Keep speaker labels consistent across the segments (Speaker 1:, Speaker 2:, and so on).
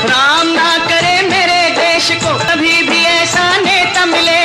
Speaker 1: राम ना करे मेरे देश को कभी भी ऐसा नेता मिले,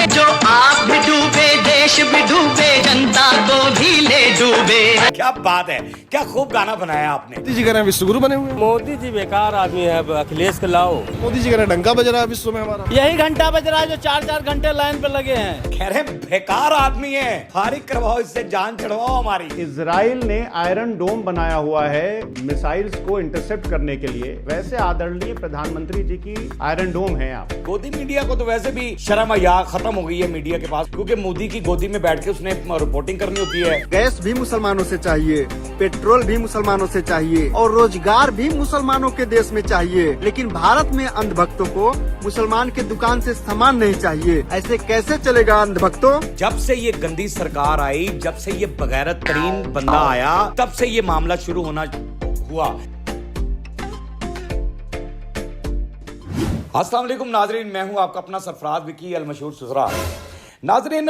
Speaker 1: जो आप भी डूबे देश भी डूबे जनता को भी ले डूबे।
Speaker 2: क्या बात है, क्या खूब गाना बनाया आपने।
Speaker 3: मोदी जी कह रहे हैं विश्वगुरु बने हुए हैं।
Speaker 4: मोदी जी बेकार आदमी है, अखिलेश को लाओ।
Speaker 3: मोदी जी कह रहे हैं डंका बज रहा है विश्व में हमारा।
Speaker 4: यही घंटा बज रहा है जो 4-4 घंटे लाइन पे लगे हैं।
Speaker 2: कह रहे बेकार आदमी है, फारिग करवाओ, इससे जान छुड़वाओ हमारी।
Speaker 5: इजराइल ने आयरन डोम बनाया हुआ है मिसाइल्स को इंटरसेप्ट करने के लिए। वैसे आदरणीय प्रधानमंत्री जी की आयरन डोम है आप।
Speaker 2: गोदी मीडिया को तो वैसे भी शर्म या खत्म हो गई है मीडिया के पास, क्योंकि मोदी की गोदी में बैठ के उसने रिपोर्टिंग करनी होती है।
Speaker 6: गैस भी मुसलमानों से चाहिए, पेट्रोल भी मुसलमानों से चाहिए और रोजगार भी मुसलमानों के देश में चाहिए। लेकिन भारत में अंधभक्तों को मुसलमान के दुकान से सामान नहीं चाहिए। ऐसे कैसे चलेगा अंधभक्तों?
Speaker 2: जब से ये गंदी सरकार आई, जब से ये बगैरत तरीन बंदा आया, तब से ये मामला शुरू होना हुआ। अस्सलाम वालेकुम नाजरीन, मैं हूं आपका अपना सरफराज विकी अल मशहूर सुजरा। नाजरीन,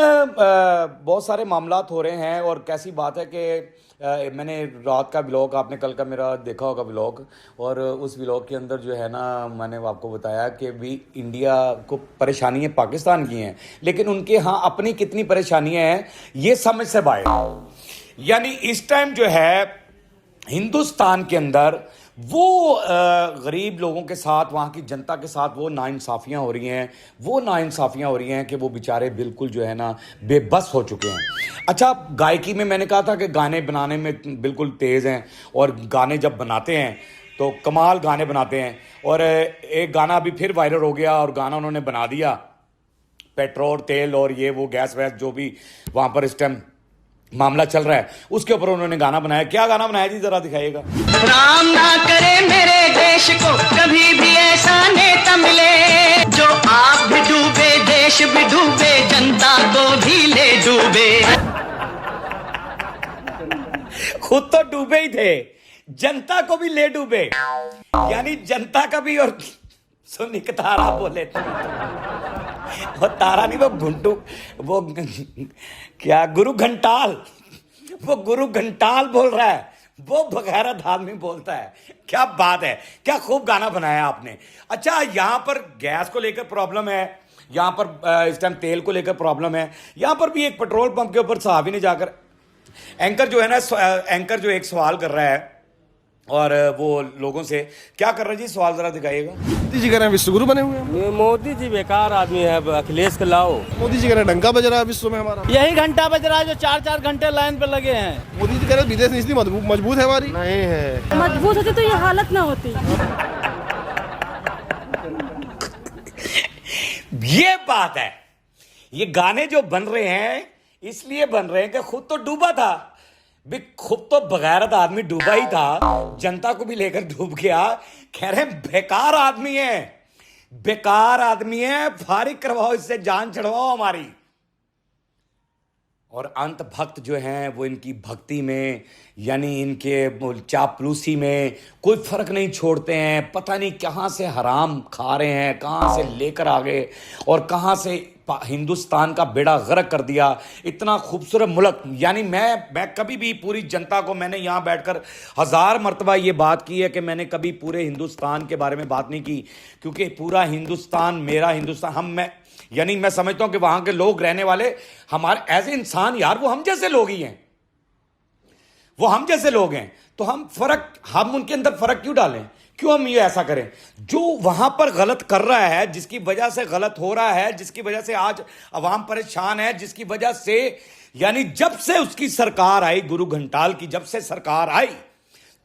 Speaker 2: बहुत सारे मामलात हो रहे हैं और कैसी बात है कि मैंने रात का व्लॉग, आपने कल का मेरा देखा होगा व्लॉग, और उस व्लॉग के अंदर जो है ना मैंने आपको बताया कि भी इंडिया को परेशानियाँ पाकिस्तान की हैं, लेकिन उनके यहाँ अपनी कितनी परेशानियाँ हैं ये समझ से बाहर। यानी इस टाइम जो है हिंदुस्तान के अंदर वो गरीब लोगों के साथ, वहाँ की जनता के साथ वो नाइंसाफ़ियाँ हो रही हैं कि वो बेचारे बिल्कुल जो है ना बेबस हो चुके हैं। अच्छा, गायकी में मैंने कहा था कि गाने बनाने में बिल्कुल तेज़ हैं और गाने जब बनाते हैं तो कमाल गाने बनाते हैं। और एक गाना अभी फिर वायरल हो गया और गाना उन्होंने बना दिया, पेट्रोल तेल और ये वो गैस वैस जो भी वहाँ पर इस टाइम मामला चल रहा है उसके ऊपर उन्होंने गाना बनाया। क्या गाना बनाया जी, जरा दिखाइएगा।
Speaker 1: राम ना करे मेरे देश को कभी भी ऐसा नेता मिले, जो आप भी डूबे देश भी डूबे जनता को भी ले डूबे।
Speaker 2: खुद तो डूबे ही थे, जनता को भी ले डूबे, यानी जनता का भी। और सुनी के तारा बोले वो तारा नहीं, वो घुंटू, वो क्या गुरु घंटाल, वो गुरु घंटाल बोल रहा है, वो बगैरत आदमी बोलता है। क्या बात है, क्या खूब गाना बनाया आपने। अच्छा, यहाँ पर गैस को लेकर प्रॉब्लम है, यहाँ पर इस टाइम तेल को लेकर प्रॉब्लम है। यहाँ पर भी एक पेट्रोल पंप के ऊपर सहाबी ने जाकर एंकर जो है ना, एंकर जो एक सवाल कर रहा है और वो लोगों से क्या कर रहे हैं जी, सवाल जरा दिखाइएगा।
Speaker 3: मोदी जी कह रहे हैं विश्वगुरु बने हुए हैं।
Speaker 4: मोदी जी बेकार आदमी है, अखिलेश को लाओ।
Speaker 3: मोदी जी कह रहे हैं डंका बज रहा है विश्व में हमारा।
Speaker 4: यही घंटा बज रहा है जो 4-4 घंटे लाइन पे लगे हैं।
Speaker 3: मोदी जी कह रहे हैं विदेश नीति मजबूत है हमारी। नहीं है,
Speaker 7: मजबूत होती तो ये हालत ना होती।
Speaker 2: ये बात है, ये गाने जो बन रहे हैं इसलिए बन रहे हैं कि खुद तो डूबा था, भी खुद तो बगैरत आदमी डूबा ही था, जनता को भी लेकर डूब गया। कह रहे हैं बेकार आदमी है, बेकार आदमी है, फारिग करवाओ, इससे जान छुड़वाओ हमारी। और अंत भक्त जो हैं वो इनकी भक्ति में, यानी इनके चापलूसी में कोई फर्क नहीं छोड़ते हैं। पता नहीं कहाँ से हराम खा रहे हैं, कहाँ से लेकर आ गए और कहाँ से हिंदुस्तान का बेड़ा गर्क कर दिया। इतना खूबसूरत मुल्क, यानी मैं कभी भी पूरी जनता को, मैंने यहाँ बैठकर 1000 मरतबा ये बात की है कि मैंने कभी पूरे हिंदुस्तान के बारे में बात नहीं की, क्योंकि पूरा हिंदुस्तान मेरा हिंदुस्तान। यानी मैं समझता हूं कि वहां के लोग रहने वाले हमारे एज ए इंसान, यार वो हम जैसे लोग ही हैं, वो हम जैसे लोग हैं। तो हम उनके अंदर फर्क क्यों डालें, क्यों हम ये ऐसा करें। जो वहां पर गलत कर रहा है, जिसकी वजह से गलत हो रहा है, जिसकी वजह से आज अवाम परेशान है, जिसकी वजह से, यानी जब से उसकी सरकार आई, गुरु घंटाल की जब से सरकार आई,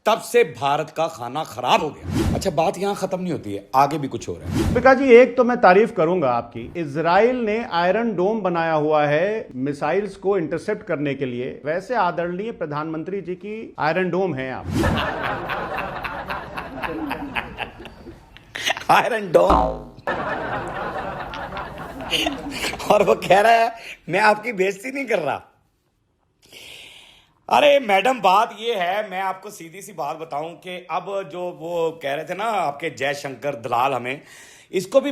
Speaker 2: तब से भारत का खाना खराब हो गया। अच्छा, बात यहां खत्म नहीं होती है, आगे भी कुछ हो रहा है।
Speaker 5: विकास जी, एक तो मैं तारीफ करूंगा आपकी। इजराइल ने आयरन डोम बनाया हुआ है मिसाइल्स को इंटरसेप्ट करने के लिए। वैसे आदरणीय प्रधानमंत्री जी की आयरन डोम है आप।
Speaker 2: आयरन डोम। और वो कह रहा है मैं आपकी बेइज्जती नहीं कर रहा। अरे मैडम, बात ये है, मैं आपको सीधी सी बात बताऊं कि अब जो वो कह रहे थे ना आपके जयशंकर दलाल, हमें इसको भी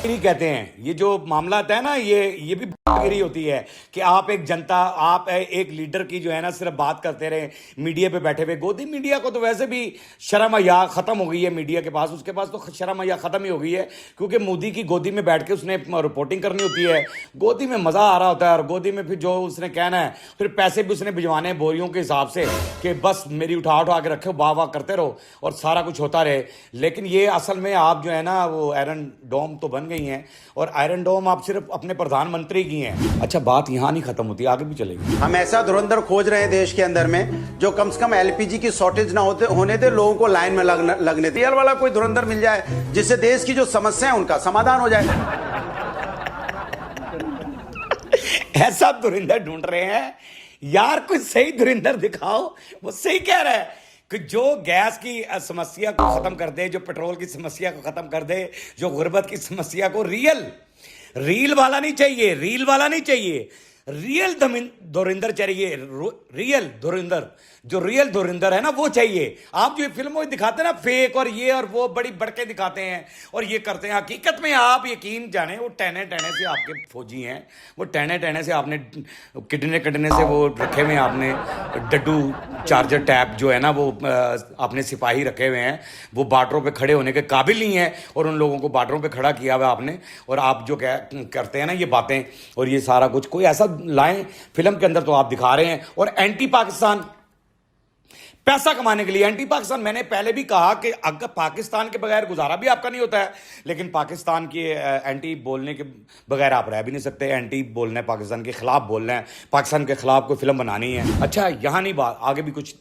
Speaker 2: गिरी कहते हैं ये जो मामला है ना, ये भी गिरी होती है कि आप एक जनता, आप एक लीडर की जो है ना सिर्फ बात करते रहे मीडिया पे बैठे हुए। गोदी मीडिया को तो वैसे भी शर्म हया खत्म हो गई है मीडिया के पास, उसके पास तो शर्म हया खत्म ही हो गई है, क्योंकि मोदी की गोदी में बैठ के उसने रिपोर्टिंग करनी होती है। गोदी में मजा आ रहा होता है और गोदी में फिर जो उसने कहना है, फिर पैसे भी उसने भिजवाने हैं बोरियों के हिसाब से कि बस मेरी उठा उठा के रखे, वाह वाह करते रहो और सारा कुछ होता रहे। लेकिन ये असल में आप जो है ना वो आयरन डोम तो बन गई हैं, और आयरन डोम आप सिर्फ अपने प्रधानमंत्री की हैं। अच्छा, बात यहाँ नहीं खत्म होती, आगे भी चलेगी।
Speaker 8: हम ऐसा धुरंधर खोज रहे हैं देश के अंदर में जो कम से कम एलपीजी की शॉर्टेज ना होने दे, लोगों को लाइन में लगने दे। वाला कोई धुरंधर मिल जाए जिससे देश की जो समस्या है उनका समाधान हो जाए।
Speaker 2: ऐसा धुरंधर ढूंढ रहे हैं यार, कोई सही धुरंधर दिखाओ। वो सही कह रहा है कि जो गैस की समस्या को खत्म कर दे, जो पेट्रोल की समस्या को खत्म कर दे, जो गुर्बत की समस्या को, रील वाला नहीं चाहिए, रील वाला नहीं चाहिए, रियल धुरंधर चाहिए, रियल धुरंधर, जो रियल धुरंधर है ना वो चाहिए। आप जो फिल्मों में दिखाते हैं ना फेक और ये और वो बड़ी बढ़के दिखाते हैं और ये करते हैं, हकीकत में आप यकीन जाने वो टहने से आपके फौजी हैं, वो टहने से आपने किडने से वो रखे हुए हैं, आपने डड्डू चार्जर टैप जो है ना वो आपने सिपाही रखे हुए हैं, वो बॉर्डरों पे खड़े होने के काबिल नहीं है और उन लोगों को बॉर्डरों पे खड़ा किया हुआ आपने। और आप जो करते हैं ना ये बातें और ये सारा कुछ, कोई ऐसा लाएं फिल्म के अंदर तो आप दिखा रहे हैं। और एंटी पाकिस्तान, पैसा कमाने के लिए एंटी पाकिस्तान। मैंने पहले भी कहा कि अगर पाकिस्तान के बगैर गुजारा भी आपका नहीं होता है, लेकिन पाकिस्तान के एंटी बोलने के बगैर आप रह भी नहीं सकते। एंटी बोलना है, पाकिस्तान के खिलाफ बोलना है, पाकिस्तान के खिलाफ कोई फिल्म बनानी है। अच्छा, यहाँ नहीं बात, आगे भी कुछ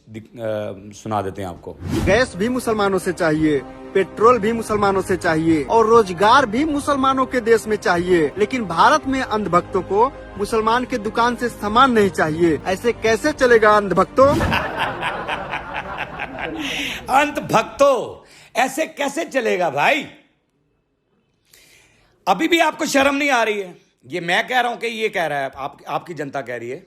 Speaker 2: सुना देते हैं आपको।
Speaker 6: गैस भी मुसलमानों से चाहिए, पेट्रोल भी मुसलमानों से चाहिए और रोजगार भी मुसलमानों के देश में चाहिए, लेकिन भारत में अंधभक्तों को मुसलमान के दुकान से सामान नहीं चाहिए। ऐसे कैसे चलेगा अंधभक्तों?
Speaker 2: अंधभक्तों, ऐसे कैसे चलेगा भाई? अभी भी आपको शर्म नहीं आ रही है? ये मैं कह रहा हूं कि ये कह रहा है, आपकी जनता कह रही है।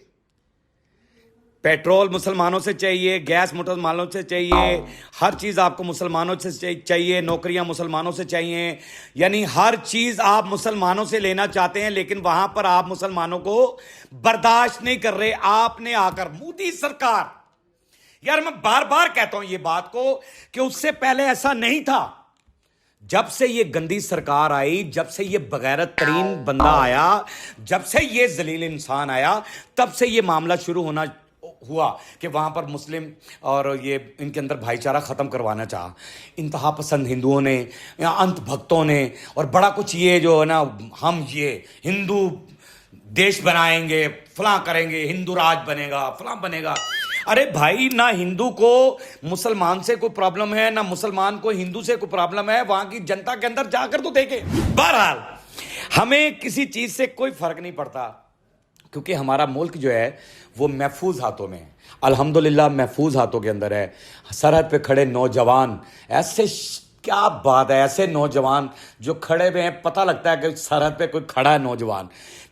Speaker 2: पेट्रोल मुसलमानों से चाहिए, गैस मुसलमानों से चाहिए, हर चीज़ आपको मुसलमानों से चाहिए, नौकरियां मुसलमानों से चाहिए, यानी हर चीज़ आप मुसलमानों से लेना चाहते हैं, लेकिन वहां पर आप मुसलमानों को बर्दाश्त नहीं कर रहे। आपने आकर मोदी सरकार, यार मैं बार बार कहता हूं ये बात को कि उससे पहले ऐसा नहीं था। जब से ये गंदी सरकार आई, जब से ये बगैरत तरीन बंदा आया, जब से ये जलील इंसान आया, तब से ये मामला शुरू हुआ कि वहां पर मुस्लिम और ये इनके अंदर भाईचारा खत्म करवाना चाहा इंतहा पसंद हिंदुओं ने या अंत भक्तों ने, और बड़ा कुछ ये जो है ना, हम ये हिंदू देश बनाएंगे, फलां करेंगे, हिंदू राज बनेगा, फलां बनेगा। अरे भाई, ना हिंदू को मुसलमान से कोई प्रॉब्लम है, ना मुसलमान को हिंदू से कोई प्रॉब्लम है। वहां की जनता के अंदर जाकर तो देखे। बहरहाल हमें किसी चीज से कोई फर्क नहीं पड़ता, क्योंकि हमारा मुल्क जो है वो महफूज हाथों में है, अल्हम्दुलिल्लाह महफूज हाथों के अंदर है। सरहद पे खड़े नौजवान, ऐसे क्या बात है, ऐसे नौजवान जो खड़े हुए हैं, पता लगता है कि सरहद पे कोई खड़ा है।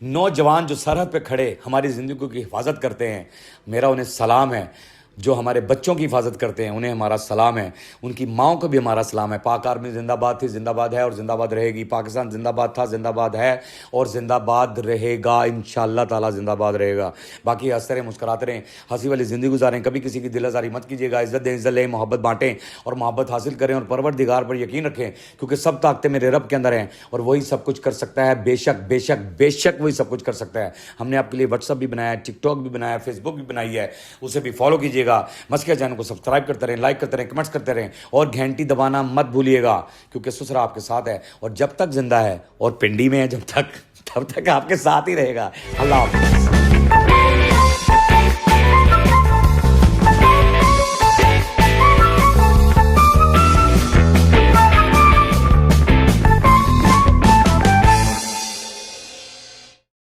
Speaker 2: नौजवान जो सरहद पे खड़े हमारी ज़िंदगी की हिफाजत करते हैं, मेरा उन्हें सलाम है। जो हमारे बच्चों की हिफाजत करते हैं उन्हें हमारा सलाम है, उनकी माओं को भी हमारा सलाम है। पाक आर्मी जिंदाबाद थी, जिंदाबाद है और जिंदाबाद रहेगी। पाकिस्तान जिंदाबाद था, जिंदाबाद है और जिंदाबाद रहेगा, इंशाअल्लाह ताला जिंदाबाद रहेगा। बाकी हंसते रहें, मुस्कुराते रहें, हंसी वाली ज़िंदगी गुजारें, कभी किसी की दिलाजारी मत कीजिएगा। इज़्ज़त दें, इज़्ज़त लें, मोहब्बत बांटें और मोहब्बत हासिल करें और परवरदिगार पर यकीन रखें, क्योंकि सब ताकतें मेरे रब के अंदर हैं और वही सब कुछ कर सकता है। बेशक बेशक बेशक वही सब कुछ कर सकता है। हमने आपके लिए व्हाट्सअप भी बनाया है, टिकटॉक भी बनाया है, फेसबुक भी बनाई है, उसे भी फॉलो कीजिएगा। मस्किया चैनल को सब्सक्राइब करते रहें, लाइक करते रहें, कमेंट्स करते रहें और घंटी दबाना मत भूलिएगा, क्योंकि ससुरा आपके साथ है और जब तक जिंदा है और पिंडी में है तब तक आपके साथ ही रहेगा। अल्लाह हाफ़िज़।